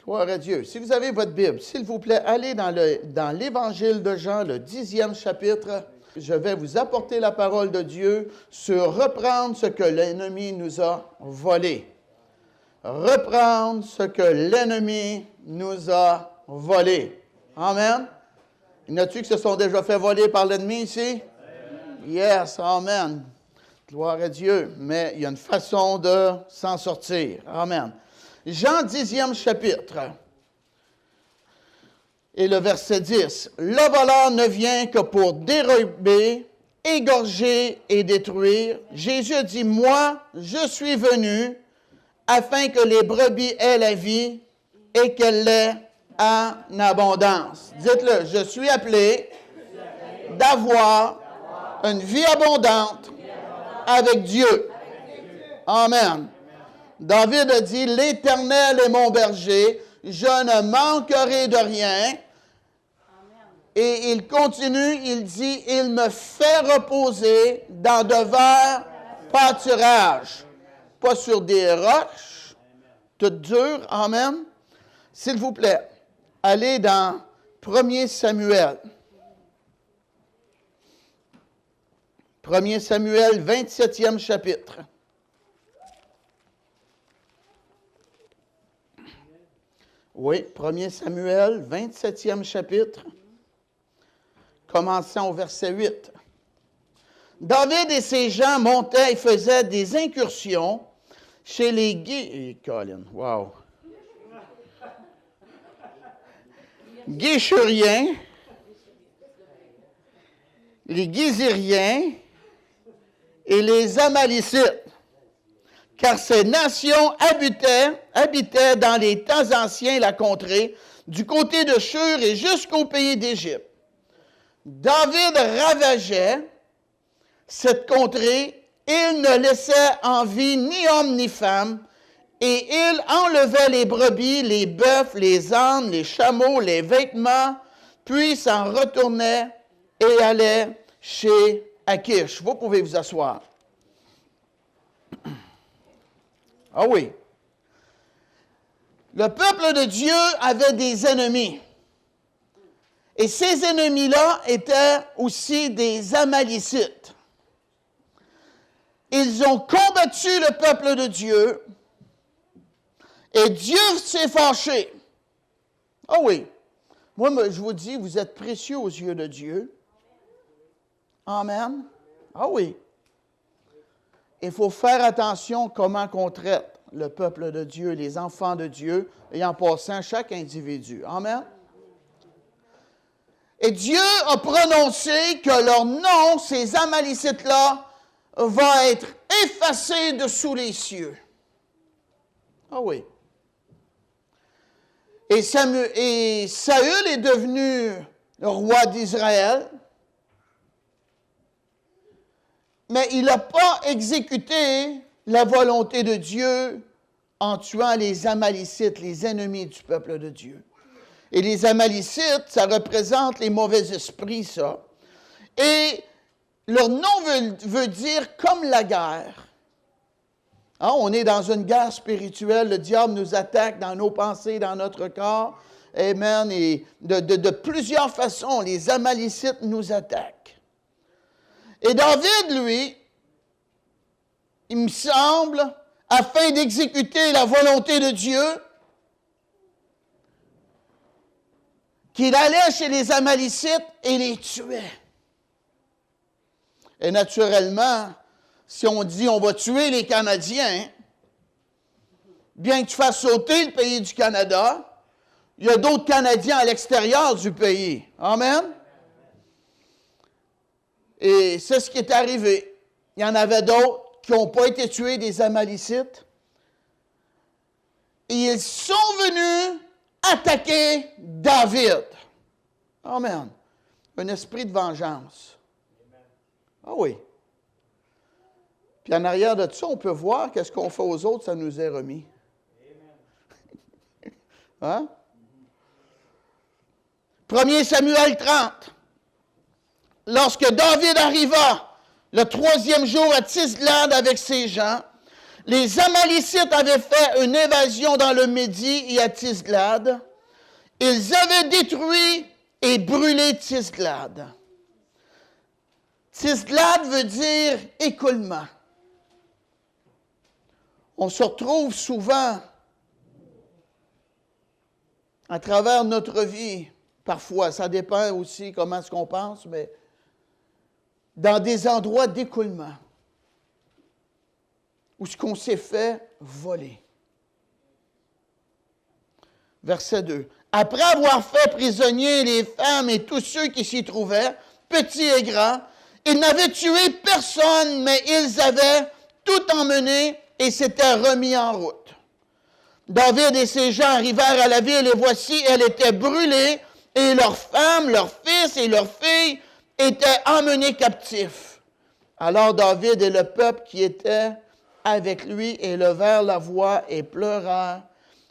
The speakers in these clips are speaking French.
Gloire à Dieu. Si vous avez votre Bible, s'il vous plaît, allez dans l'Évangile de Jean, le 10e chapitre. Je vais vous apporter la parole de Dieu sur reprendre ce que l'ennemi nous a volé. Reprendre ce que l'ennemi nous a volé. Amen. Y en a-t-il qui se sont déjà fait voler par l'ennemi ici? Amen. Yes, amen. Gloire à Dieu. Mais il y a une façon de s'en sortir. Amen. Jean 10e chapitre. Et le verset 10. Le voleur ne vient que pour dérober, égorger et détruire. Jésus dit, moi, je suis venu afin que les brebis aient la vie et qu'elle l'ait en abondance. Dites-le, je suis appelé d'avoir une vie abondante avec Dieu. Amen. David a dit, l'Éternel est mon berger, je ne manquerai de rien. Et il continue, il dit, il me fait reposer dans de verts pâturages. Pas sur des roches, toutes dures. Amen. S'il vous plaît, allez dans 1 Samuel. 1 Samuel, 27e chapitre. Oui, 1 Samuel, 27e chapitre. Commençons au verset 8. David et ses gens montaient et faisaient des incursions chez les Colin, wow. Guéchuriens, les Géziriens et les Amalécites, car ces nations habitaient dans les temps anciens la contrée, du côté de Shur et jusqu'au pays d'Égypte. David ravageait cette contrée, il ne laissait en vie ni homme ni femme, et il enlevait les brebis, les bœufs, les ânes, les chameaux, les vêtements, puis s'en retournait et allait chez Achish. Vous pouvez vous asseoir. Ah oui. Le peuple de Dieu avait des ennemis. Et ces ennemis-là étaient aussi des Amalécites. Ils ont combattu le peuple de Dieu et Dieu s'est fâché. Ah oui. Moi, je vous dis, vous êtes précieux aux yeux de Dieu. Amen. Ah oui. Il faut faire attention comment on traite le peuple de Dieu, les enfants de Dieu, et en passant chaque individu. Amen. Et Dieu a prononcé que leur nom, ces Amalécites-là, va être effacé de sous les cieux. Ah oui. Et Saül est devenu le roi d'Israël, mais il n'a pas exécuté la volonté de Dieu en tuant les Amalécites, les ennemis du peuple de Dieu. Et les Amalécites, ça représente les mauvais esprits, ça. Et leur nom veut dire comme la guerre. Hein, on est dans une guerre spirituelle, le diable nous attaque dans nos pensées, dans notre corps. Amen. Et de plusieurs façons, les Amalécites nous attaquent. Et David, lui, il me semble, afin d'exécuter la volonté de Dieu, qu'il allait chez les Amalécites et les tuait. Et naturellement, si on dit on va tuer les Canadiens, bien que tu fasses sauter le pays du Canada, il y a d'autres Canadiens à l'extérieur du pays. Amen? Et c'est ce qui est arrivé. Il y en avait d'autres qui n'ont pas été tués, des Amalécites. Et ils sont venus attaquer David. Amen. Un esprit de vengeance. Ah oui. Puis en arrière de ça, on peut voir qu'est-ce qu'on fait aux autres, ça nous est remis. Hein? 1 Samuel 30. Lorsque David arriva le 3e jour à Tisglad avec ses gens, Les Amalécites avaient fait une évasion dans le Midi et à Tisglad. Ils avaient détruit et brûlé Tisglad. Tisglad veut dire écoulement. On se retrouve souvent à travers notre vie, parfois, ça dépend aussi comment est-ce qu'on pense, mais dans des endroits d'écoulement où ce qu'on s'est fait voler. Verset 2. Après avoir fait prisonniers les femmes et tous ceux qui s'y trouvaient, petits et grands, ils n'avaient tué personne, mais ils avaient tout emmené et s'étaient remis en route. David et ses gens arrivèrent à la ville et voici, elle était brûlée et leurs femmes, leurs fils et leurs filles étaient emmenés captifs. Alors David et le peuple qui était avec lui élevèrent la voix et pleurèrent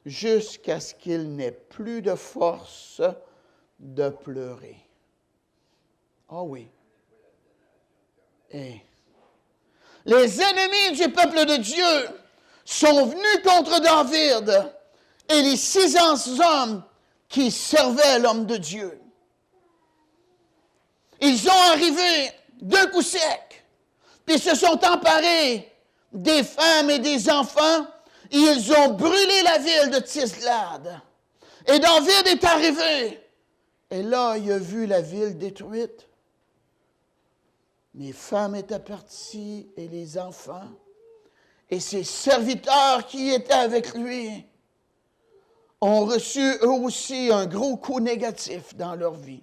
jusqu'à ce qu'il n'ait plus de force de pleurer. Ah oui. Et les ennemis du peuple de Dieu sont venus contre David et les 600 hommes qui servaient l'homme de Dieu. Ils ont arrivé d'un coup sec, puis se sont emparés des femmes et des enfants, et ils ont brûlé la ville de Tisglad. Et David est arrivé, et là, il a vu la ville détruite. Les femmes étaient parties et les enfants, et ses serviteurs qui étaient avec lui ont reçu eux aussi un gros coup négatif dans leur vie.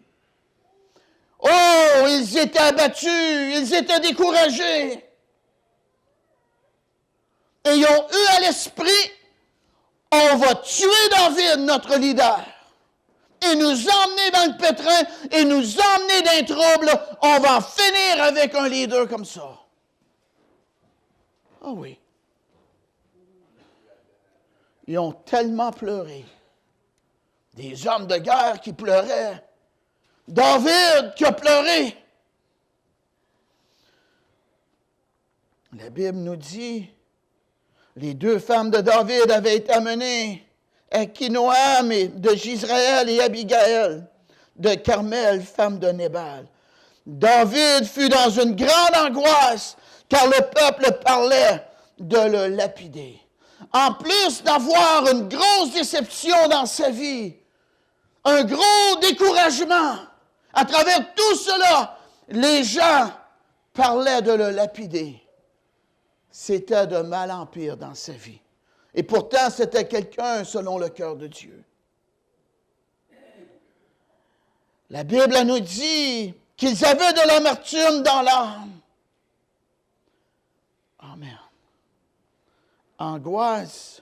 Oh, ils étaient abattus, ils étaient découragés. Et ils ont eu à l'esprit, on va tuer David, notre leader, et nous emmener dans le pétrin, et nous emmener dans les troubles. On va en finir avec un leader comme ça. Ah oui. Ils ont tellement pleuré. Des hommes de guerre qui pleuraient. David qui a pleuré. La Bible nous dit, les 2 femmes de David avaient été amenées, Achinoam de Jisraël et Abigail de Carmel, femme de Nébal. David fut dans une grande angoisse, car le peuple parlait de le lapider. En plus d'avoir une grosse déception dans sa vie, un gros découragement, à travers tout cela, les gens parlaient de le lapider. C'était de mal en pire dans sa vie. Et pourtant, c'était quelqu'un selon le cœur de Dieu. La Bible nous dit qu'ils avaient de l'amertume dans l'âme. Amen. Angoisse,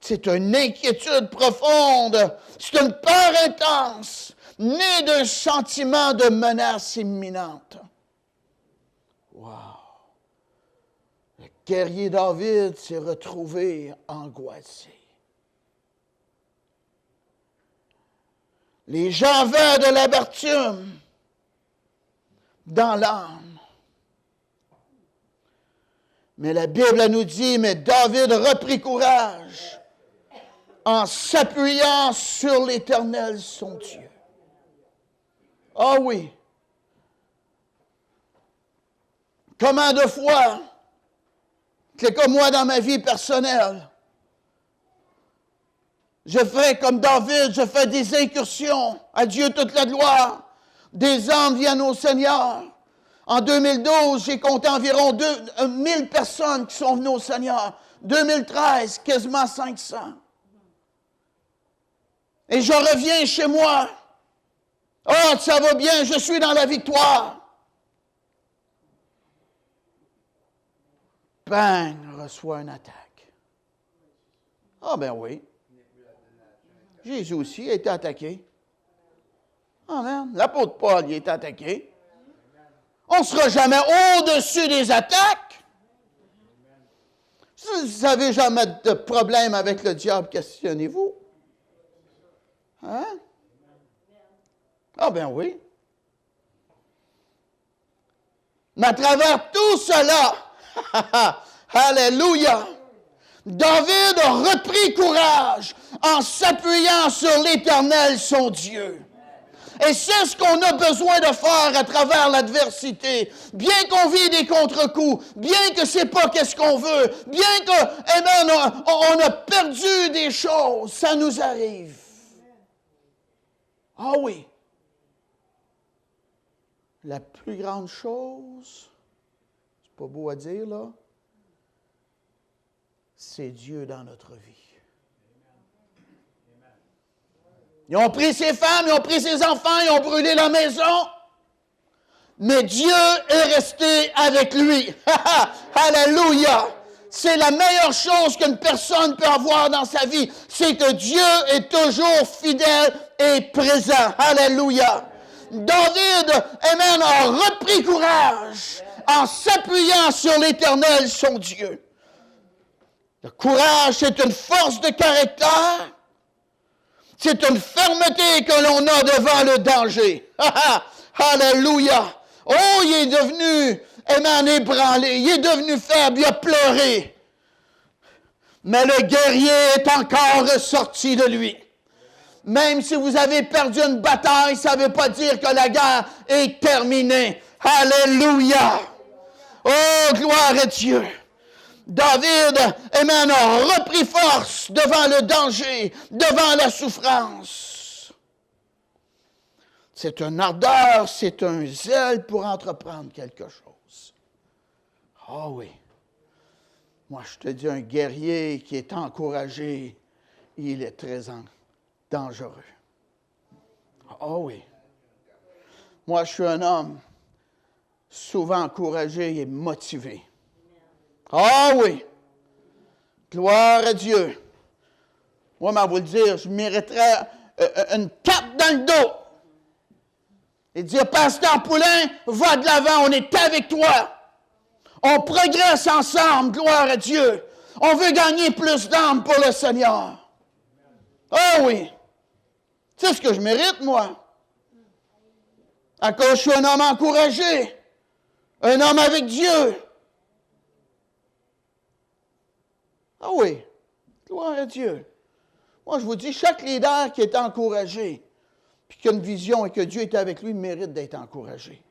c'est une inquiétude profonde, c'est une peur intense, née d'un sentiment de menace imminente. Wow! Le guerrier David s'est retrouvé angoissé. Les gens avaient de l'amertume dans l'âme. Mais la Bible nous dit, mais David reprit courage en s'appuyant sur l'Éternel, son Dieu. Ah oui. Comment de fois, c'est comme moi dans ma vie personnelle, je fais comme David, je fais des incursions, à Dieu toute la gloire, des âmes viennent au Seigneur. En 2012, j'ai compté environ 1000 personnes qui sont venues au Seigneur. 2013, quasiment 500. Et je reviens chez moi. Oh, ça va bien, je suis dans la victoire. Bang, reçoit une attaque. Ah ben oui. Jésus aussi a été attaqué. Amen. L'apôtre Paul il a été attaqué. On ne sera jamais au-dessus des attaques. Si vous n'avez jamais de problème avec le diable, questionnez-vous. Hein? Ah ben oui. Mais à travers tout cela, alléluia, David a repris courage en s'appuyant sur l'Éternel, son Dieu. Et c'est ce qu'on a besoin de faire à travers l'adversité. Bien qu'on vit des contre-coups, bien que c'est pas qu'est-ce qu'on veut, bien que, on a perdu des choses, ça nous arrive. Ah oui. La plus grande chose, c'est pas beau à dire là, c'est Dieu dans notre vie. Ils ont pris ses femmes, ils ont pris ses enfants, ils ont brûlé la maison. Mais Dieu est resté avec lui. Alléluia! C'est la meilleure chose qu'une personne peut avoir dans sa vie. C'est que Dieu est toujours fidèle et présent. Alléluia! David, amen, a repris courage en s'appuyant sur l'Éternel, son Dieu. Le courage, c'est une force de caractère. C'est une fermeté que l'on a devant le danger. Alléluia! Oh, il est devenu, amen, ébranlé. Il est devenu faible, il a pleuré. Mais le guerrier est encore ressorti de lui. Même si vous avez perdu une bataille, ça ne veut pas dire que la guerre est terminée. Alléluia! Oh, gloire à Dieu! David, amen, a repris force devant le danger, devant la souffrance. C'est une ardeur, c'est un zèle pour entreprendre quelque chose. Ah oui. Moi, je te dis, un guerrier qui est encouragé, il est très dangereux. Ah oui. Moi, je suis un homme souvent encouragé et motivé. Ah oui! Gloire à Dieu! Moi, je vais vous le dire, je mériterais une tape dans le dos. Et dire, Pasteur Poulain, va de l'avant, on est avec toi. On progresse ensemble, gloire à Dieu. On veut gagner plus d'âmes pour le Seigneur. Ah oui! C'est ce que je mérite, moi. À cause je suis un homme encouragé. Un homme avec Dieu. Ah oui, gloire à Dieu. Moi, je vous dis, chaque leader qui est encouragé, puis qui a une vision et que Dieu est avec lui, mérite d'être encouragé.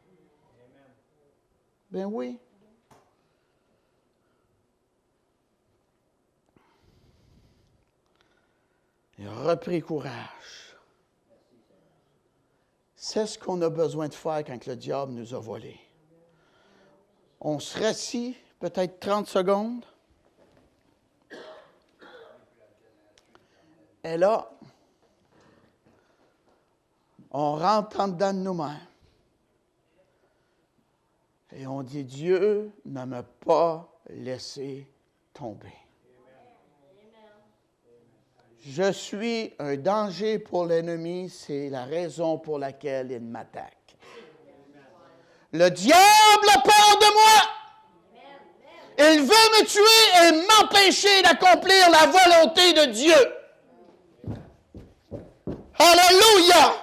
Ben oui. Il a repris courage. C'est ce qu'on a besoin de faire quand le diable nous a volés. On se rassit peut-être 30 secondes. Et là, on rentre en dedans de nous-mêmes. Et on dit, Dieu ne m'a pas laissé tomber. Je suis un danger pour l'ennemi, c'est la raison pour laquelle il m'attaque. Le diable a peur de moi. Il veut me tuer et m'empêcher d'accomplir la volonté de Dieu. Alléluia!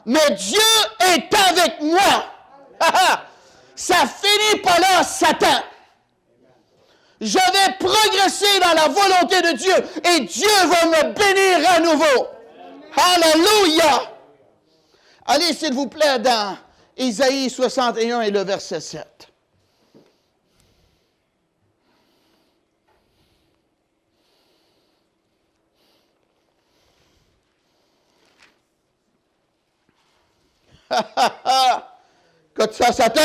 Mais Dieu est avec moi. Ça finit pas là, Satan. Je vais progresser dans la volonté de Dieu et Dieu va me bénir à nouveau. Alléluia! Allez, s'il vous plaît, dans Isaïe 61 et le verset 7. Écoute ça, Satan.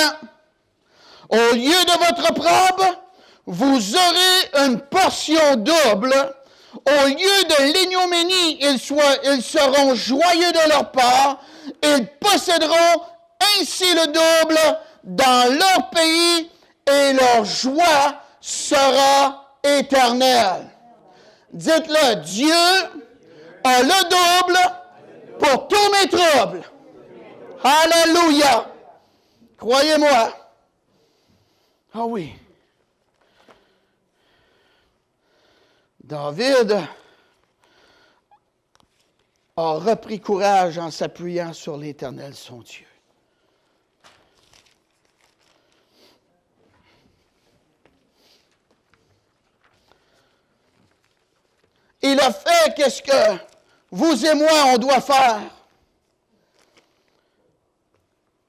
Au lieu de votre opprobre, vous aurez une portion double. Au lieu de l'ignominie, ils seront joyeux de leur part. Ils posséderont ainsi le double dans leur pays et leur joie sera éternelle. Dites-le, Dieu a le double pour tous mes troubles. Alléluia! Croyez-moi. Ah oui. David a repris courage en s'appuyant sur l'Éternel, son Dieu. qu'est-ce que vous et moi, on doit faire.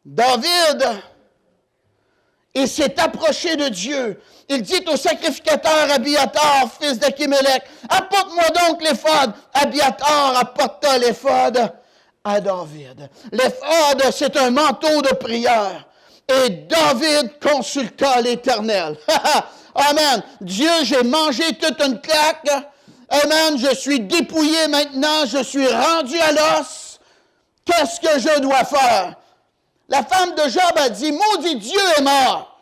David, il s'est approché de Dieu. Il dit au sacrificateur Abiathar, fils d'Achimelech, apporte-moi donc l'éphod. Abiathar apporta l'éphod à David. L'éphod, c'est un manteau de prière. Et David consulta l'Éternel. Amen. Dieu, j'ai mangé toute une claque. Amen. Je suis dépouillé maintenant. Je suis rendu à l'os. Qu'est-ce que je dois faire? La femme de Job a dit, maudit Dieu est mort.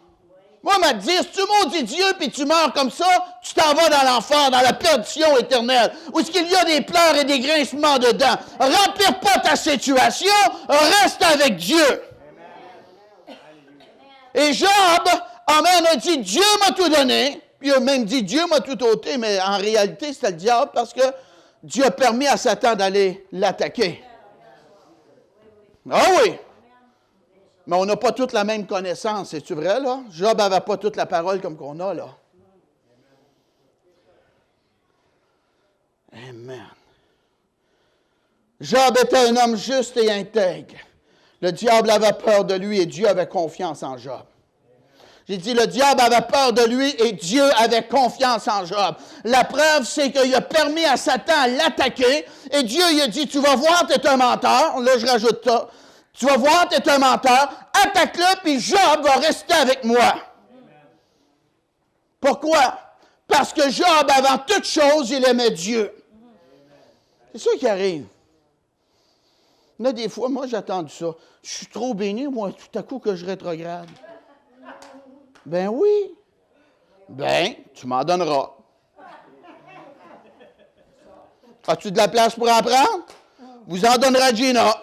Moi, elle m'a dit, si tu maudis Dieu puis tu meurs comme ça, tu t'en vas dans l'enfer, dans la perdition éternelle, où est-ce qu'il y a des pleurs et des grincements dedans. Rempire pas ta situation, reste avec Dieu. Et Job, amen, a dit, Dieu m'a tout donné. Puis il a même dit, Dieu m'a tout ôté, mais en réalité, c'était le diable parce que Dieu a permis à Satan d'aller l'attaquer. Ah oui! Mais on n'a pas toute la même connaissance, c'est-tu vrai, là? Job n'avait pas toute la parole comme qu'on a, là. Amen. Job était un homme juste et intègre. Le diable avait peur de lui et Dieu avait confiance en Job. J'ai dit, le diable avait peur de lui et Dieu avait confiance en Job. La preuve, c'est qu'il a permis à Satan de l'attaquer et Dieu il a dit, tu vas voir, tu es un menteur. Là, je rajoute ça. Tu vas voir, tu es un menteur. Attaque-le, puis Job va rester avec moi. Pourquoi? Parce que Job, avant toute chose, il aimait Dieu. C'est ça qui arrive. Il y a des fois, moi, j'ai attendu ça. Je suis trop béni, moi, tout à coup, que je rétrograde. Ben oui. Ben, tu m'en donneras. As-tu de la place pour en prendre? Vous en donnerez à Gina.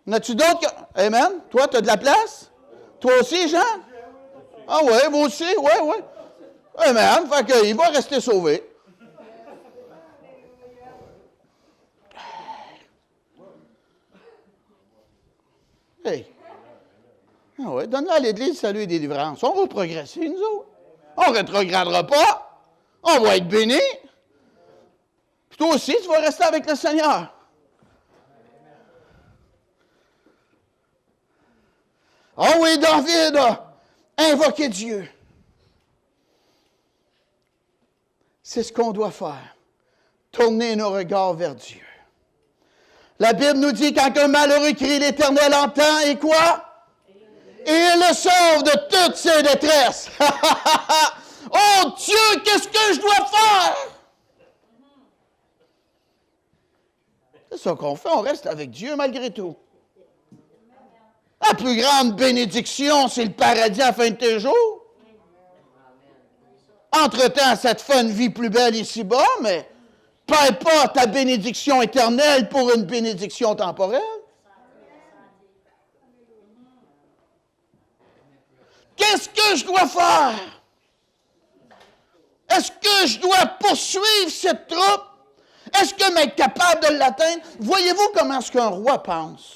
N'as-tu d'autres? Amen. Toi, tu as de la place? Toi aussi, Jean? Ah oui, vous aussi? Oui, oui. Amen. Fait qu'il va rester sauvé. Hey. Ah oui, donne-le à l'Église, salut et délivrance. On va progresser, nous autres. On ne rétrogradera pas. On va être bénis. Puis toi aussi, tu vas rester avec le Seigneur. Ah oui, David a invoqué Dieu. C'est ce qu'on doit faire. Tourner nos regards vers Dieu. La Bible nous dit quand un malheureux crie, l'Éternel entend, et quoi? Et il le sauve de toutes ses détresses. Oh Dieu, qu'est-ce que je dois faire? C'est ça qu'on fait, on reste avec Dieu malgré tout. La plus grande bénédiction, c'est le paradis à la fin de tes jours. Entre-temps, ça te fait une vie plus belle ici-bas, mais perds pas ta bénédiction éternelle pour une bénédiction temporelle. Qu'est-ce que je dois faire? Est-ce que je dois poursuivre cette troupe? Est-ce que je vais être capable de l'atteindre? Voyez-vous comment est-ce qu'un roi pense?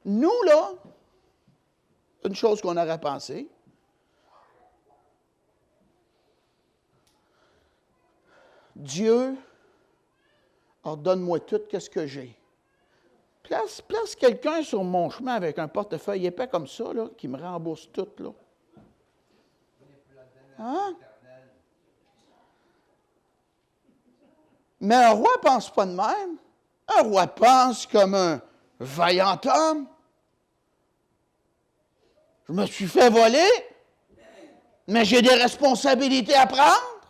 Nous, là, une chose qu'on aurait pensé, Dieu, ordonne-moi tout ce que j'ai. Place quelqu'un sur mon chemin avec un portefeuille épais comme ça, là, qui me rembourse tout, là. Hein? Mais un roi ne pense pas de même. Un roi pense comme un vaillant homme. Je me suis fait voler, mais j'ai des responsabilités à prendre.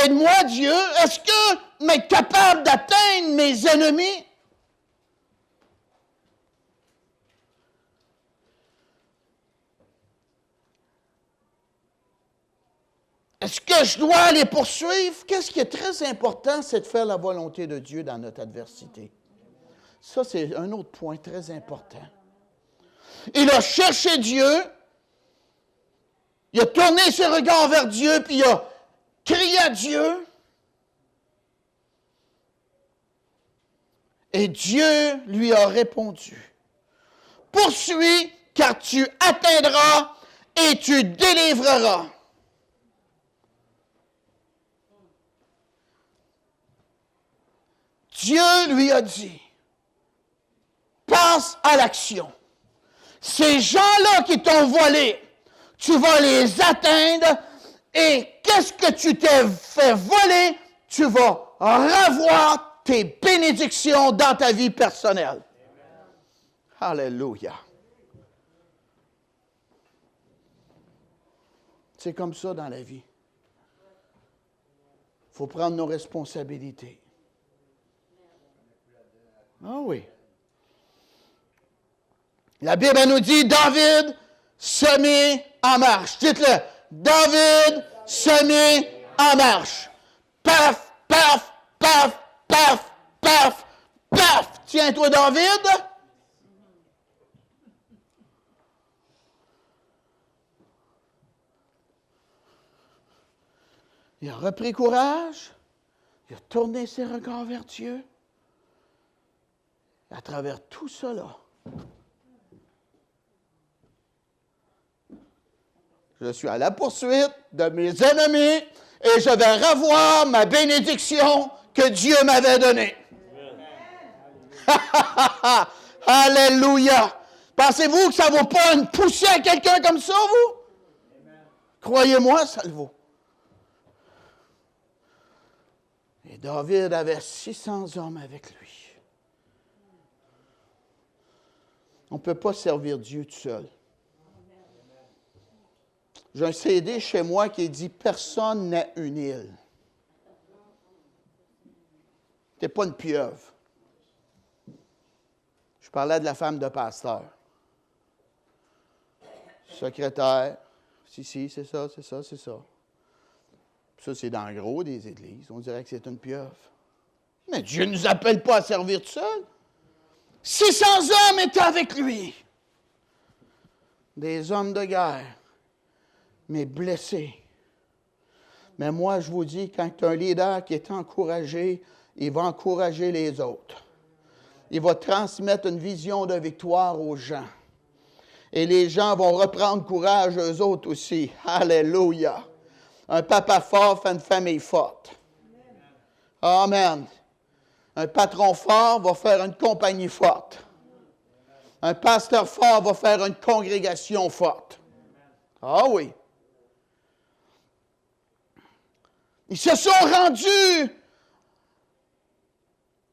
Aide-moi, Dieu. Est-ce que je vais être capable d'atteindre mes ennemis? Est-ce que je dois les poursuivre? Qu'est-ce qui est très important, c'est de faire la volonté de Dieu dans notre adversité. Ça, c'est un autre point très important. Il a cherché Dieu, il a tourné ses regards vers Dieu, puis il a crié à Dieu. Et Dieu lui a répondu. Poursuis, car tu atteindras et tu délivreras. Dieu lui a dit, passe à l'action. Ces gens-là qui t'ont volé, tu vas les atteindre et qu'est-ce que tu t'es fait voler? Tu vas revoir tes bénédictions dans ta vie personnelle. Amen. Alléluia. C'est comme ça dans la vie. Il faut prendre nos responsabilités. Ah oui. La Bible nous dit, David se mit en marche. Dites-le. David se mit en marche. Paf, paf, paf, paf, paf, paf. Tiens-toi, David. Il a repris courage. Il a tourné ses regards vers Dieu. Et à travers tout cela, je suis à la poursuite de mes ennemis et je vais revoir ma bénédiction que Dieu m'avait donnée. Alléluia! Pensez-vous que ça ne vaut pas une poussée à quelqu'un comme ça, vous? Croyez-moi, ça le vaut. Et David avait 600 hommes avec lui. On ne peut pas servir Dieu tout seul. J'ai un CD chez moi qui dit « Personne n'est une île ». Tu n'es pas une pieuvre. Je parlais de la femme de pasteur. Secrétaire. Si, c'est ça, c'est ça, c'est ça. Ça, c'est dans le gros des églises. On dirait que c'est une pieuvre. Mais Dieu ne nous appelle pas à servir tout seul. 600 hommes étaient avec lui. Des hommes de guerre, mais blessés. Mais moi, je vous dis, quand tu as un leader qui est encouragé, il va encourager les autres. Il va transmettre une vision de victoire aux gens. Et les gens vont reprendre courage eux autres aussi. Alléluia. Un papa fort fait une famille forte. Amen. Un patron fort va faire une compagnie forte. Un pasteur fort va faire une congrégation forte. Ah oui. Ils se sont rendus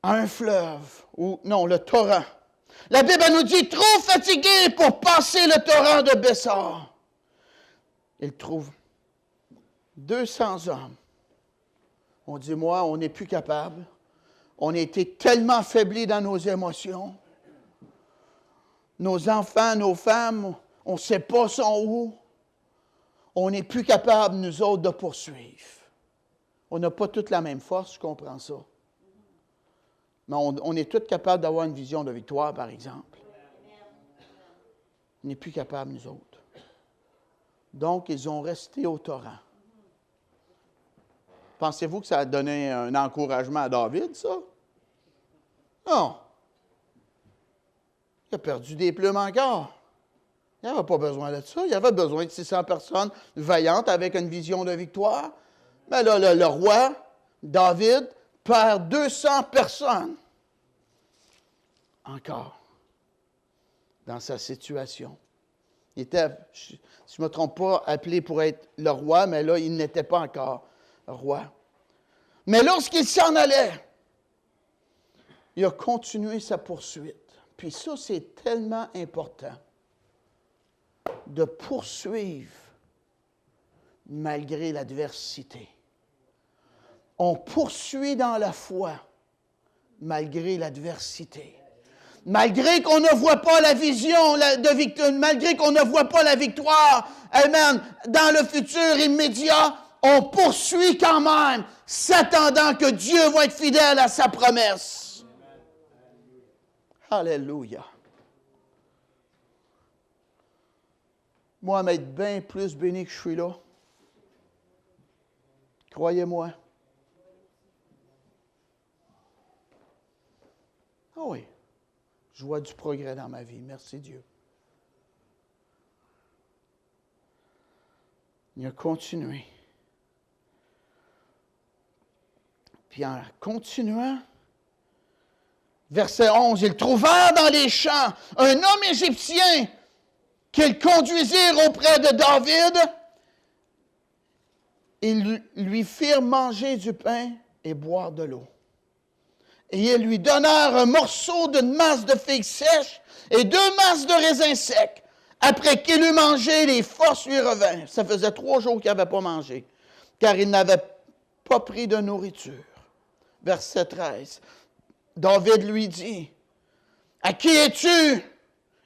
à un fleuve, ou non, le torrent. La Bible nous dit, trop fatigués pour passer le torrent de Bessar. Ils trouvent 200 hommes. On dit, moi, on n'est plus capable. On a été tellement affaiblis dans nos émotions. Nos enfants, nos femmes, on ne sait pas sont où. On n'est plus capable, nous autres, de poursuivre. On n'a pas toute la même force, je comprends ça. Mais on est tous capables d'avoir une vision de victoire, par exemple. On n'est plus capables, nous autres. Donc, ils ont resté au torrent. Pensez-vous que ça a donné un encouragement à David, ça? Non. Il a perdu des plumes encore. Il n'avait pas besoin de ça. Il avait besoin de 600 personnes vaillantes avec une vision de victoire. Mais là, le roi, David, perd 200 personnes. Encore. Dans sa situation. Il était, si je ne me trompe pas, appelé pour être le roi, mais là, il n'était pas encore roi. Mais lorsqu'il s'en allait, il a continué sa poursuite. Puis ça, c'est tellement important de poursuivre malgré l'adversité. On poursuit dans la foi malgré l'adversité. Malgré qu'on ne voit pas la vision de victoire, malgré qu'on ne voit pas la victoire, amen, dans le futur immédiat, on poursuit quand même, s'attendant que Dieu va être fidèle à sa promesse. Alléluia. Moi, m'être bien plus béni que je suis là. Croyez-moi. Ah oui. Je vois du progrès dans ma vie. Merci Dieu. Il a continué. Puis en continuant, verset 11, ils trouvèrent dans les champs un homme égyptien qu'ils conduisirent auprès de David. Ils lui firent manger du pain et boire de l'eau. Et ils lui donnèrent un morceau d'une masse de figues sèches et 2 masses de raisins secs. Après qu'il eut mangé, les forces lui revinrent. Ça faisait 3 jours qu'il n'avait pas mangé, car il n'avait pas pris de nourriture. Verset 13. David lui dit, « À qui es-tu?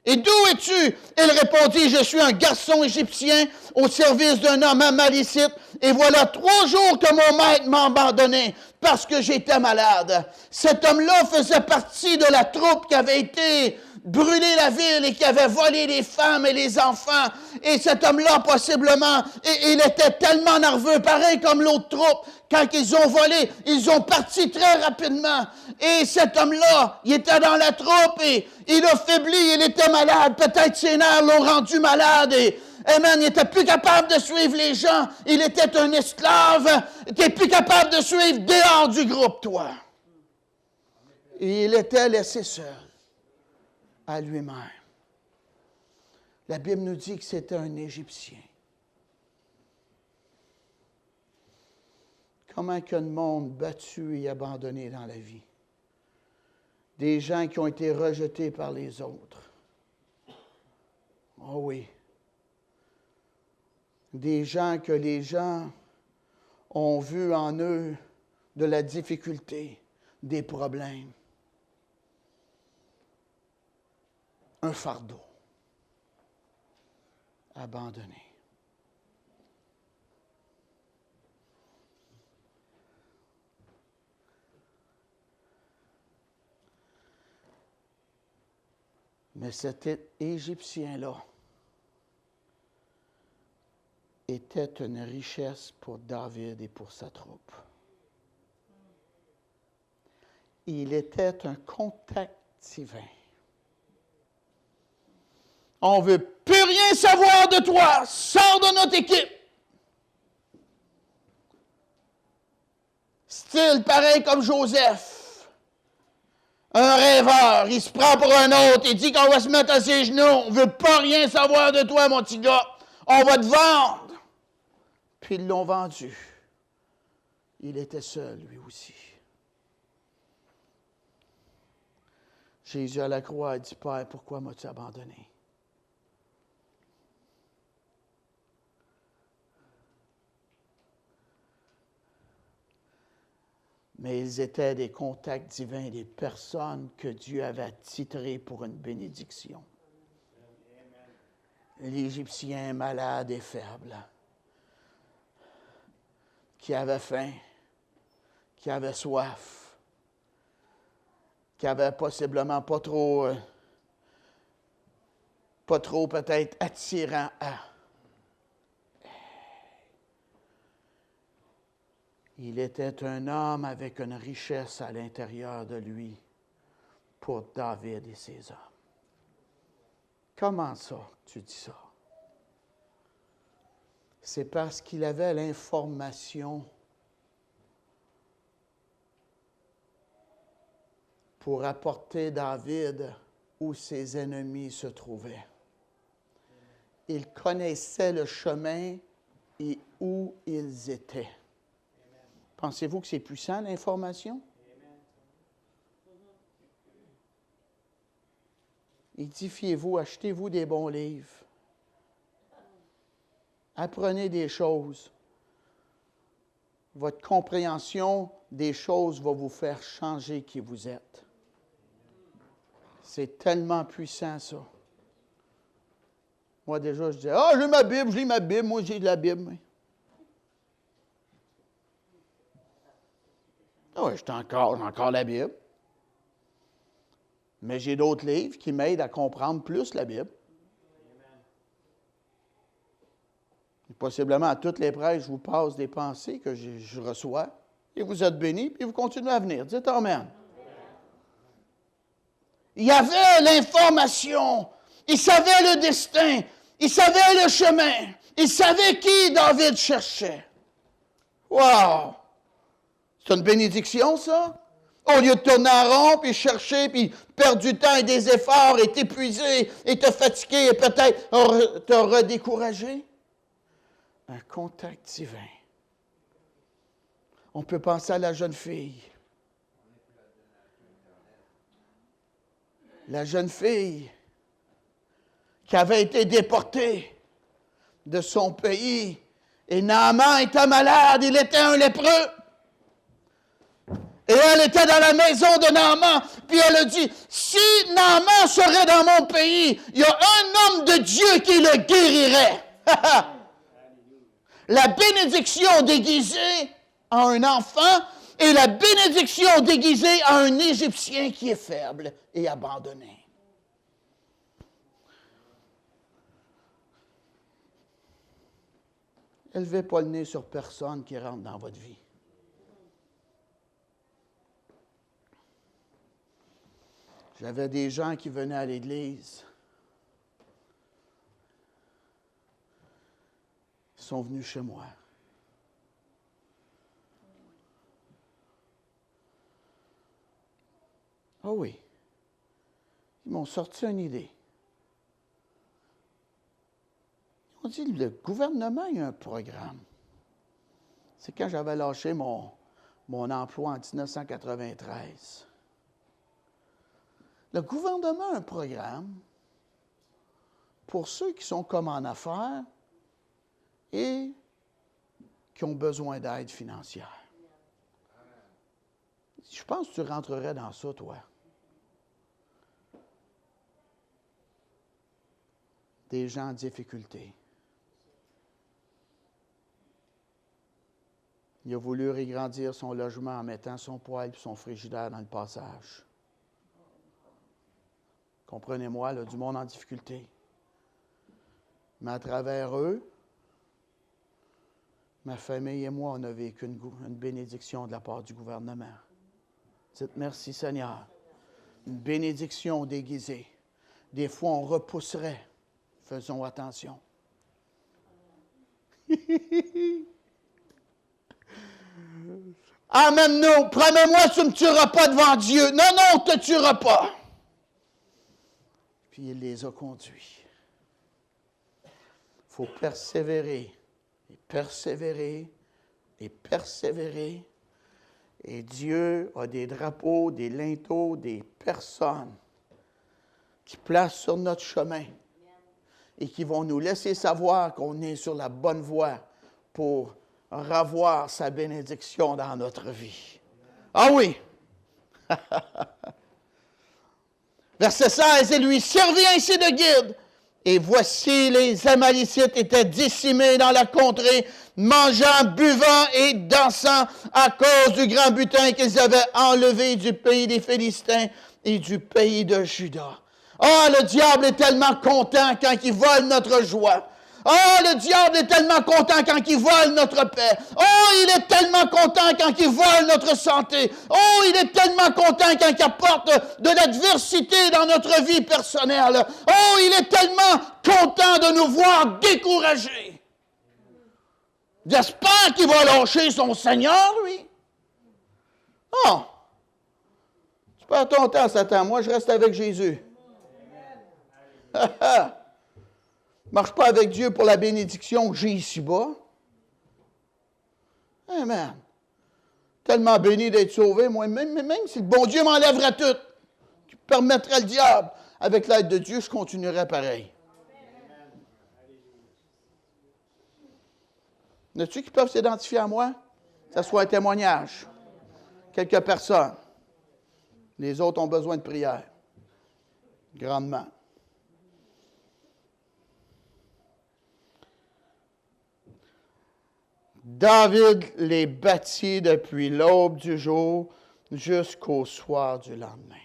Et d'où es-tu? » Il répondit, « Je suis un garçon égyptien au service d'un homme amalécite, et voilà 3 jours que mon maître m'a abandonné parce que j'étais malade. » Cet homme-là faisait partie de la troupe qui avait été brûler la ville et qui avait volé les femmes et les enfants. Et cet homme-là, possiblement, il était tellement nerveux, pareil comme l'autre troupe. Quand ils ont volé, ils ont parti très rapidement. Et cet homme-là, il était dans la troupe et il a faibli, il était malade. Peut-être ses nerfs l'ont rendu malade et amen, il n'était plus capable de suivre les gens. Il était un esclave. Il n'était plus capable de suivre dehors du groupe, toi. Et il était laissé seul à lui-même. La Bible nous dit que c'était un Égyptien. Comment qu'un monde battu et abandonné dans la vie? Des gens qui ont été rejetés par les autres. Oh oui. Des gens que les gens ont vu en eux de la difficulté, des problèmes. Un fardeau. Abandonné. Mais cet Égyptien-là était une richesse pour David et pour sa troupe. Il était un contact divin. On ne veut plus rien savoir de toi. Sors de notre équipe. Style pareil comme Joseph. Un rêveur. Il se prend pour un autre. Il dit qu'on va se mettre à ses genoux. On ne veut pas rien savoir de toi, mon petit gars. On va te vendre. Puis ils l'ont vendu. Il était seul, lui aussi. Jésus à la croix a dit, Père, pourquoi m'as-tu abandonné? Mais ils étaient des contacts divins, des personnes que Dieu avait titrées pour une bénédiction. L'Égyptien malade et faible, qui avait faim, qui avait soif, qui avait possiblement pas trop peut-être attirant à. Il était un homme avec une richesse à l'intérieur de lui pour David et ses hommes. Comment ça, tu dis ça? C'est parce qu'il avait l'information pour apporter David où ses ennemis se trouvaient. Il connaissait le chemin et où ils étaient. Pensez-vous que c'est puissant, l'information? Édifiez-vous, achetez-vous des bons livres. Apprenez des choses. Votre compréhension des choses va vous faire changer qui vous êtes. C'est tellement puissant, ça. Moi, déjà, je dis, j'ai ma Bible, je lis ma Bible, moi, j'ai de la Bible. Oui, j'ai encore la Bible. Mais j'ai d'autres livres qui m'aident à comprendre plus la Bible. Et possiblement, à toutes les prêches, je vous passe des pensées que je reçois. Et vous êtes bénis, puis vous continuez à venir. Dites Amen. Il y avait l'information. Il savait le destin. Il savait le chemin. Il savait qui David cherchait. Wow! C'est une bénédiction, ça? Au lieu de tourner en rond, puis chercher, puis perdre du temps et des efforts, et t'épuiser, et te fatiguer, et peut-être te redécourager. Un contact divin. On peut penser à la jeune fille. La jeune fille qui avait été déportée de son pays. Et Naaman était malade, il était un lépreux. Et elle était dans la maison de Naaman, puis elle a dit, si Naaman serait dans mon pays, il y a un homme de Dieu qui le guérirait. La bénédiction déguisée en un enfant et la bénédiction déguisée en un Égyptien qui est faible et abandonné. Élevez pas le nez sur personne qui rentre dans votre vie. J'avais des gens qui venaient à l'église. Ils sont venus chez moi. Ah oui. Ils m'ont sorti une idée. Ils ont dit, le gouvernement a un programme. C'est quand j'avais lâché mon emploi en 1993. Le gouvernement a un programme pour ceux qui sont comme en affaires et qui ont besoin d'aide financière. Je pense que tu rentrerais dans ça, toi. Des gens en difficulté. Il a voulu regrandir son logement en mettant son poêle et son frigidaire dans le passage. Comprenez-moi, là, du monde en difficulté. Mais à travers eux, ma famille et moi, on a vécu une bénédiction de la part du gouvernement. Dites merci Seigneur. Une bénédiction déguisée. Des fois, on repousserait. Faisons attention. Amen-nous. Promets-moi, tu ne me tueras pas devant Dieu. Non, on ne te tuera pas. Puis il les a conduits. Il faut persévérer, et persévérer, et persévérer. Et Dieu a des drapeaux, des linteaux, des personnes qui placent sur notre chemin et qui vont nous laisser savoir qu'on est sur la bonne voie pour revoir sa bénédiction dans notre vie. Ah oui! Verset 16, et lui servit ainsi de guide. Et voici, les Amalicites étaient décimés dans la contrée, mangeant, buvant et dansant à cause du grand butin qu'ils avaient enlevé du pays des Philistins et du pays de Juda. Ah, le diable est tellement content quand il vole notre joie. Oh, le diable est tellement content quand il vole notre paix. Oh, il est tellement content quand il vole notre santé. Oh, il est tellement content quand il apporte de l'adversité dans notre vie personnelle. Oh, il est tellement content de nous voir découragés. J'espère qu'il va lâcher son Seigneur, lui. Non. Tu perds ton temps, Satan. Moi, je reste avec Jésus. Marche pas avec Dieu pour la bénédiction que j'ai ici-bas. Amen. Tellement béni d'être sauvé, moi, même si le bon Dieu m'enlèverait tout, qui permettrait le diable, avec l'aide de Dieu, je continuerai pareil. Y en a-tu qui peuvent s'identifier à moi? Que ce soit un témoignage. Quelques personnes. Les autres ont besoin de prière. Grandement. David les bâtit depuis l'aube du jour jusqu'au soir du lendemain.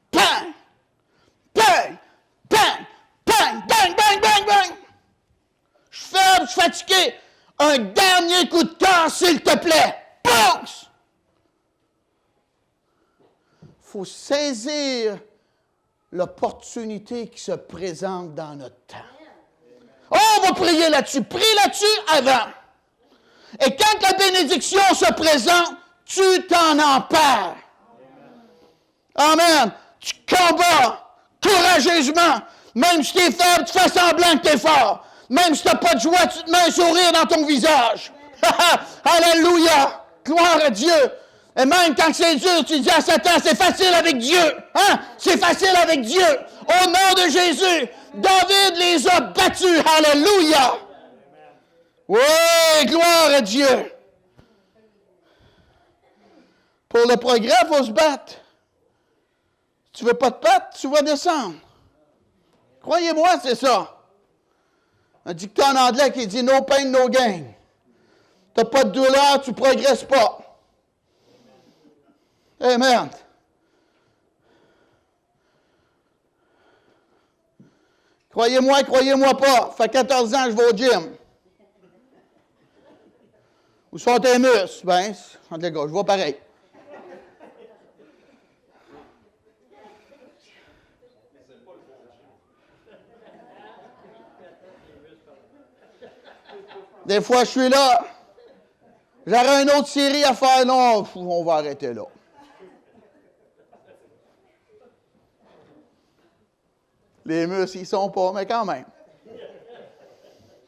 Bang! Bang! Bang! Bang! Bang! Bang! Bang! Bang! Je suis faible, je suis fatigué. Un dernier coup de cœur, s'il te plaît. Bang! Il faut saisir l'opportunité qui se présente dans notre temps. on va prier là-dessus. Prie là-dessus avant. Et quand la bénédiction se présente, tu t'en empares. Amen. Tu combats courageusement. Même si tu es faible, tu fais semblant que tu es fort. Même si tu n'as pas de joie, tu te mets un sourire dans ton visage. Alléluia. Gloire à Dieu. Et même quand c'est dur, tu dis à Satan, c'est facile avec Dieu. Hein? C'est facile avec Dieu. Au nom de Jésus, David les a battus. Alléluia. Oui, gloire à Dieu. Pour le progrès, il faut se battre. Si tu ne veux pas te battre, tu vas descendre. Croyez-moi, c'est ça. Un dicton en anglais qui dit « No pain, no gain ». Tu n'as pas de douleur, tu ne progresses pas. Amen. Croyez-moi pas. Ça fait 14 ans que je vais au gym. Où sont tes muscles? Ben, en tout cas, je vois pareil. Des fois, je suis là. J'aurais une autre série à faire. Non, on va arrêter là. Les muscles, ils sont pas, mais quand même.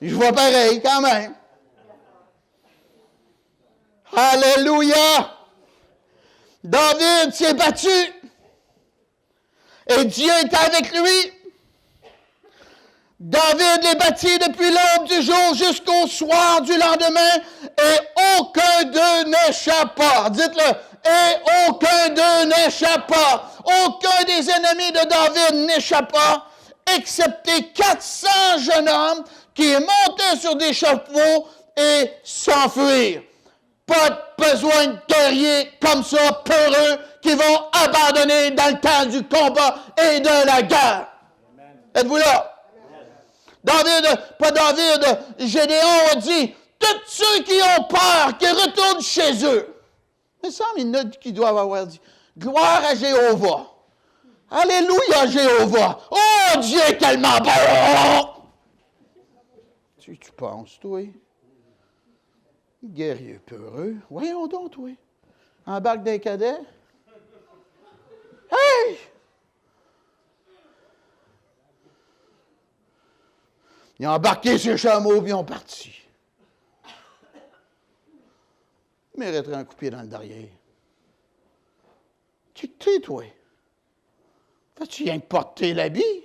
Je vois pareil, quand même. Alléluia! David s'est battu. Et Dieu était avec lui. David les battit depuis l'aube du jour jusqu'au soir du lendemain, et aucun d'eux n'échappa. Dites-le. Et aucun d'eux n'échappa. Aucun des ennemis de David n'échappa, excepté 400 jeunes hommes qui montaient sur des chevaux et s'enfuirent. Pas de besoin de guerriers comme ça, peureux, qui vont abandonner dans le temps du combat et de la guerre. Êtes-vous là? Gédéon a dit, tous ceux qui ont peur, qui retournent chez eux. Il me semble qu'il y en a qui doivent avoir dit, gloire à Jéhovah. Alléluia, Jéhovah. Oh, Dieu est tellement bon. Tu penses, toi? Guerrier peureux. Voyons donc, toi. Embarque des cadets. Hey! Ils ont embarqué sur le chameau et ils ont parti. Ils mériteraient un coup de pied dans le derrière. Tu t'es, toi. Fais-tu rien que porter l'habit?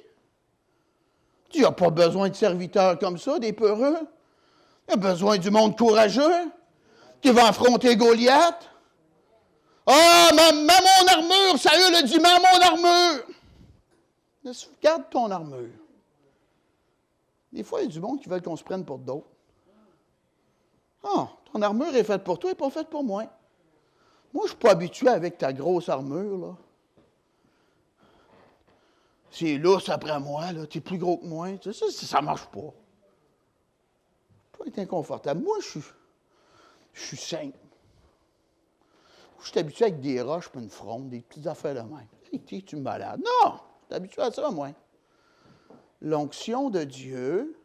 Tu n'as pas besoin de serviteurs comme ça, des peureux. Tu as besoin du monde courageux qui va affronter Goliath. Ah, mon armure, Saül a dit, mon armure. Garde ton armure. Des fois, il y a du monde qui veut qu'on se prenne pour d'autres. Ah, ton armure est faite pour toi et pas faite pour moi. Moi, je ne suis pas habitué avec ta grosse armure, là. C'est lousse après moi, là. Tu es plus gros que moi. Ça ne marche pas. Pas être inconfortable. Moi, je suis simple. Je suis habitué avec des roches et une fronde, des petites affaires de même. Hey, tu me malades. Non! Je suis habitué à ça, moi. L'onction de Dieu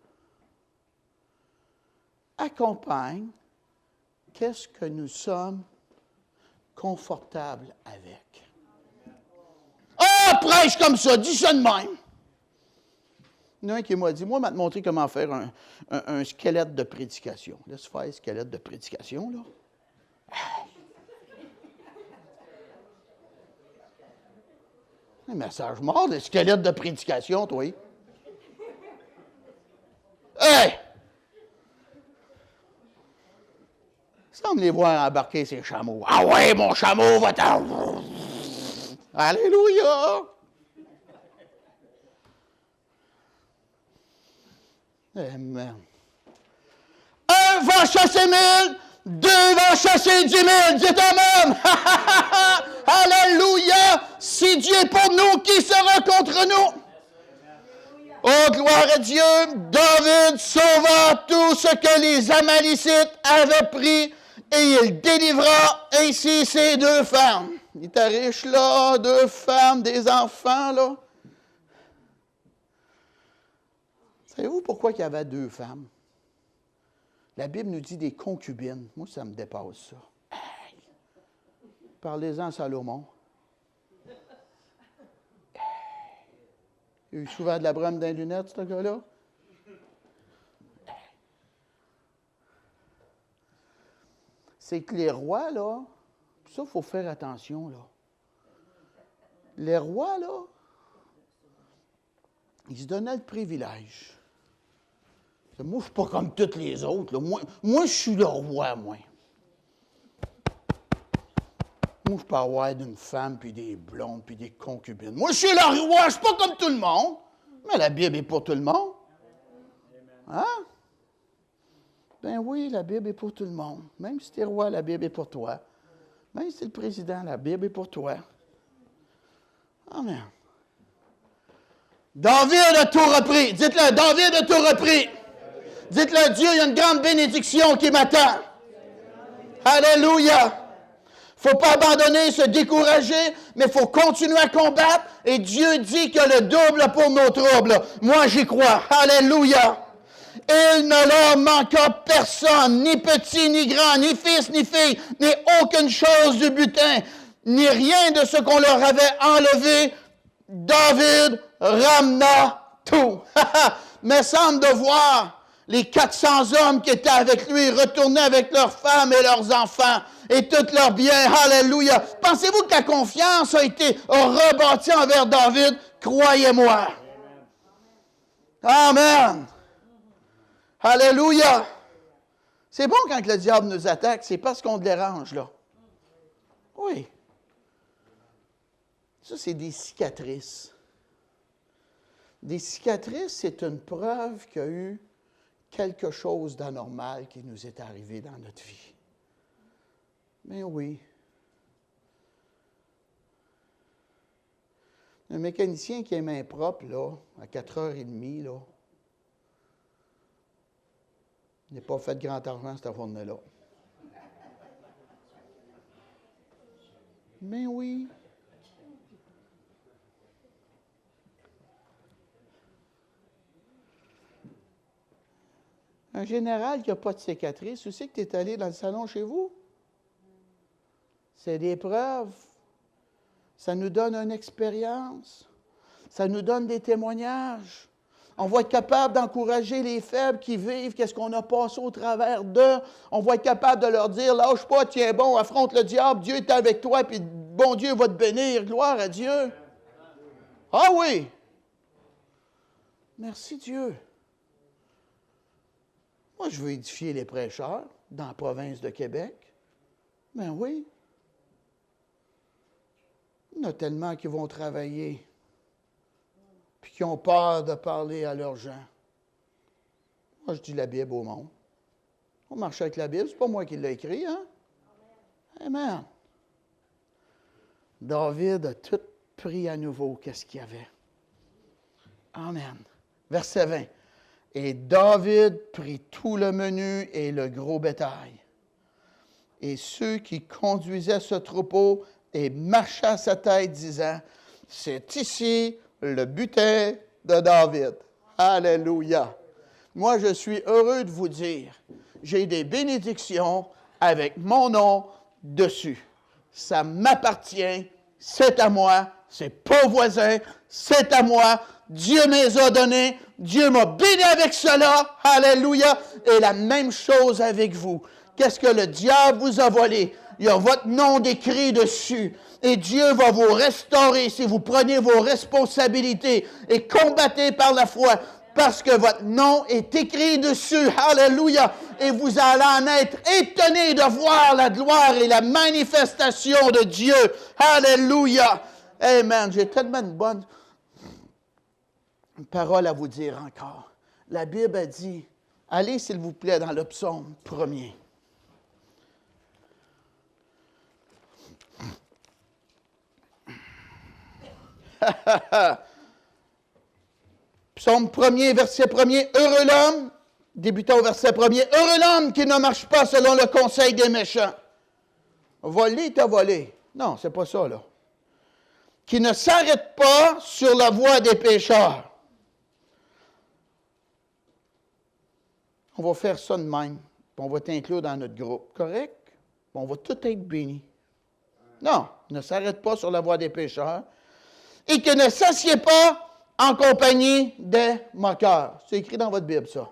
accompagne qu'est-ce que nous sommes confortables avec. Ah, prêche comme ça, dis ça de même. Il y en a un qui m'a dit, moi, m'a montré comment faire un squelette de prédication. Laisse faire un squelette de prédication, là. Un message mort, le squelette de prédication, toi. Hey! Semble les voir embarquer ces chameaux. Ah ouais, mon chameau va t'en... Alléluia! Amen. Un va chasser 1000, 2 vont chasser 10 000. Dites Amen! Alléluia! Si Dieu est pour nous, qui sera contre nous? Oh, gloire à Dieu! David sauva tout ce que les Amalicites avaient pris et il délivra ainsi ses 2 femmes. Il était riche, là, 2 femmes, des enfants, là. Savez-vous pourquoi il y avait 2 femmes? La Bible nous dit des concubines. Moi, ça me dépasse, ça. Hey! Parlez-en à Salomon. Hey! Il a eu souvent de la brume dans les lunettes, ce gars-là. Hey! C'est que les rois, là, ça, il faut faire attention, là. Les rois, là, ils se donnaient le privilège. Moi, je ne suis pas comme tous les autres. Là. Moi, je suis le roi, moi. Moi, je peux avoir d'une femme, puis des blondes, puis des concubines. Moi, je suis le roi, je ne suis pas comme tout le monde. Mais la Bible est pour tout le monde. Hein? Ben oui, la Bible est pour tout le monde. Même si tu es roi, la Bible est pour toi. Même si tu es le président, la Bible est pour toi. Amen. David a tout repris. Dites-le, David a tout repris. Dites-le, Dieu, il y a une grande bénédiction qui m'attend. Alléluia. Il ne faut pas abandonner, se décourager, mais il faut continuer à combattre. Et Dieu dit qu'il y a le double pour nos troubles. Moi, j'y crois. Alléluia. Il ne leur manquera personne, ni petit, ni grand, ni fils, ni fille, ni aucune chose du butin, ni rien de ce qu'on leur avait enlevé. David ramena tout. Mais semble de voir les 400 hommes qui étaient avec lui retourner avec leurs femmes et leurs enfants et tous leurs biens. Alléluia. Pensez-vous que la confiance a été rebâtie envers David? Croyez-moi. Amen. Alléluia. C'est bon quand le diable nous attaque, c'est parce qu'on le dérange, là. Oui. Ça, c'est des cicatrices. Des cicatrices, c'est une preuve qu'il y a eu quelque chose d'anormal qui nous est arrivé dans notre vie. Mais oui. Un mécanicien qui est main propre, là, à 4h30, là, n'a pas fait de grand argent, cette journée-là. Mais oui. Un général qui n'a pas de cicatrice, où c'est que tu es allé dans le salon chez vous? C'est des preuves. Ça nous donne une expérience. Ça nous donne des témoignages. On va être capable d'encourager les faibles qui vivent, qu'est-ce qu'on a passé au travers d'eux. On va être capable de leur dire, lâche pas, tiens bon, affronte le diable, Dieu est avec toi, puis bon Dieu va te bénir, gloire à Dieu. Ah oui! Merci Dieu. Moi, je veux édifier les prêcheurs dans la province de Québec. Ben oui. Il y en a tellement qui vont travailler puis qui ont peur de parler à leurs gens. Moi, je dis la Bible au monde. On marche avec la Bible, c'est pas moi qui l'ai écrit, hein? Amen. David a tout pris à nouveau, qu'est-ce qu'il y avait. Amen. Verset 20. Et David prit tout le menu et le gros bétail. Et ceux qui conduisaient ce troupeau et marchaient à sa tête, disant, c'est ici le butin de David. Alléluia. Moi, je suis heureux de vous dire, j'ai des bénédictions avec mon nom dessus. Ça m'appartient, c'est à moi, c'est pas au voisin, c'est à moi. Dieu me les a donnés, Dieu m'a béni avec cela. Alléluia. Et la même chose avec vous. Qu'est-ce que le diable vous a volé? Il y a votre nom décrit dessus. Et Dieu va vous restaurer si vous prenez vos responsabilités et combattez par la foi. Parce que votre nom est écrit dessus. Alléluia. Et vous allez en être étonnés de voir la gloire et la manifestation de Dieu. Alléluia. Amen. J'ai tellement de bonnes paroles à vous dire encore. La Bible a dit, allez s'il vous plaît dans le psaume 1er. Psaume 1er, verset 1er. Heureux l'homme, débutant au verset 1er, heureux l'homme qui ne marche pas selon le conseil des méchants. Voler, t'as volé. Non, c'est pas ça, là. Qui ne s'arrête pas sur la voie des pécheurs. On va faire ça de même. Puis on va t'inclure dans notre groupe. Correct? Puis on va tout être bénis. Non, ne s'arrête pas sur la voie des pécheurs. Et que ne s'assied pas en compagnie des moqueurs. C'est écrit dans votre Bible, ça.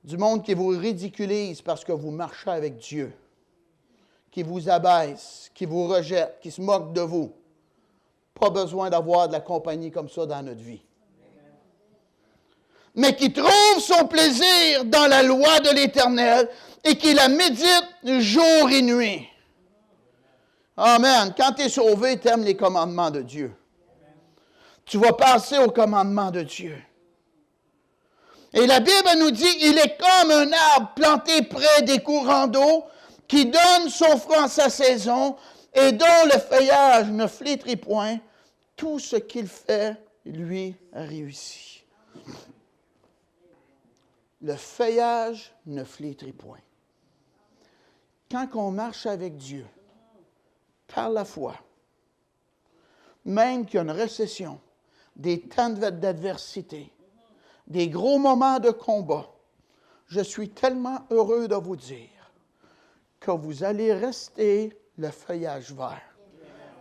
Du monde qui vous ridiculise parce que vous marchez avec Dieu. Qui vous abaisse, qui vous rejette, qui se moque de vous. Pas besoin d'avoir de la compagnie comme ça dans notre vie. Mais qui trouve son plaisir dans la loi de l'Éternel et qui la médite jour et nuit. Amen. Quand tu es sauvé, tu aimes les commandements de Dieu. Tu vas passer aux commandements de Dieu. Et la Bible nous dit, il est comme un arbre planté près des courants d'eau qui donne son fruit en sa saison et dont le feuillage ne flétrit point. Tout ce qu'il fait, lui, réussit. Le feuillage ne flétrit point. Quand on marche avec Dieu, par la foi, même qu'il y a une récession, des temps d'adversité, des gros moments de combat, je suis tellement heureux de vous dire que vous allez rester le feuillage vert.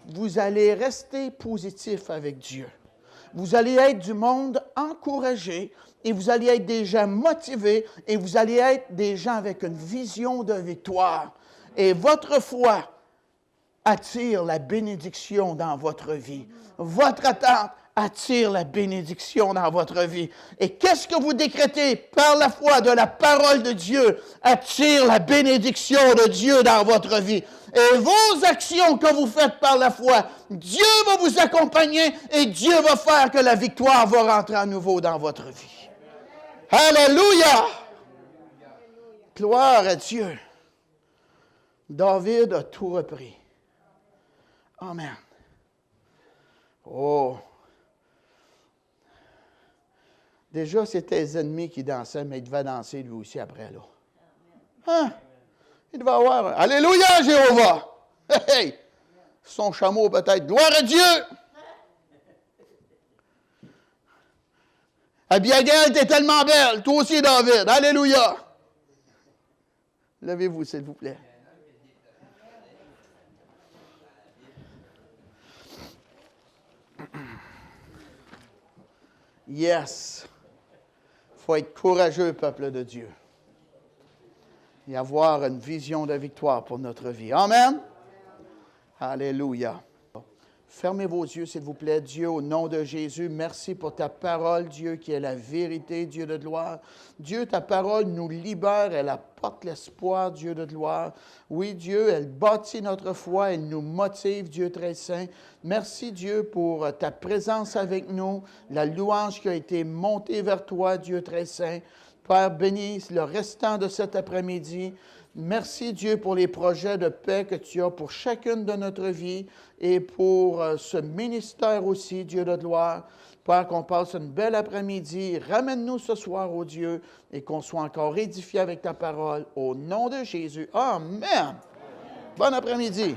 Vous allez rester positif avec Dieu. Vous allez être du monde encouragé et vous allez être des gens motivés et vous allez être des gens avec une vision de victoire. Et votre foi attire la bénédiction dans votre vie. Votre attente attire la bénédiction dans votre vie. Et qu'est-ce que vous décrétez par la foi de la parole de Dieu attire la bénédiction de Dieu dans votre vie. Et vos actions que vous faites par la foi, Dieu va vous accompagner et Dieu va faire que la victoire va rentrer à nouveau dans votre vie. Alléluia! Gloire à Dieu. David a tout repris. Amen. Oh! Déjà, c'était les ennemis qui dansaient, mais il devait danser lui aussi après, là. Hein? Il devait avoir un Alléluia, Jéhovah! Hey, hey! Son chameau peut-être. Gloire à Dieu! Abiagail, t'es tellement belle. Toi aussi, David. Alléluia! Levez-vous, s'il vous plaît. Yes! Il faut être courageux, peuple de Dieu. Et avoir une vision de victoire pour notre vie. Amen? Alléluia. Fermez vos yeux, s'il vous plaît. Dieu, au nom de Jésus, merci pour ta parole, Dieu, qui est la vérité, Dieu de gloire. Dieu, ta parole nous libère, elle apporte l'espoir, Dieu de gloire. Oui, Dieu, elle bâtit notre foi, elle nous motive, Dieu très saint. Merci, Dieu, pour ta présence avec nous, la louange qui a été montée vers toi, Dieu très saint. Père, bénisse le restant de cet après-midi. Merci, Dieu, pour les projets de paix que tu as pour chacune de notre vie et pour ce ministère aussi, Dieu de gloire. Père, qu'on passe une belle après-midi. Ramène-nous ce soir, ô Dieu, et qu'on soit encore édifiés avec ta parole. Au nom de Jésus. Amen. Bon après-midi.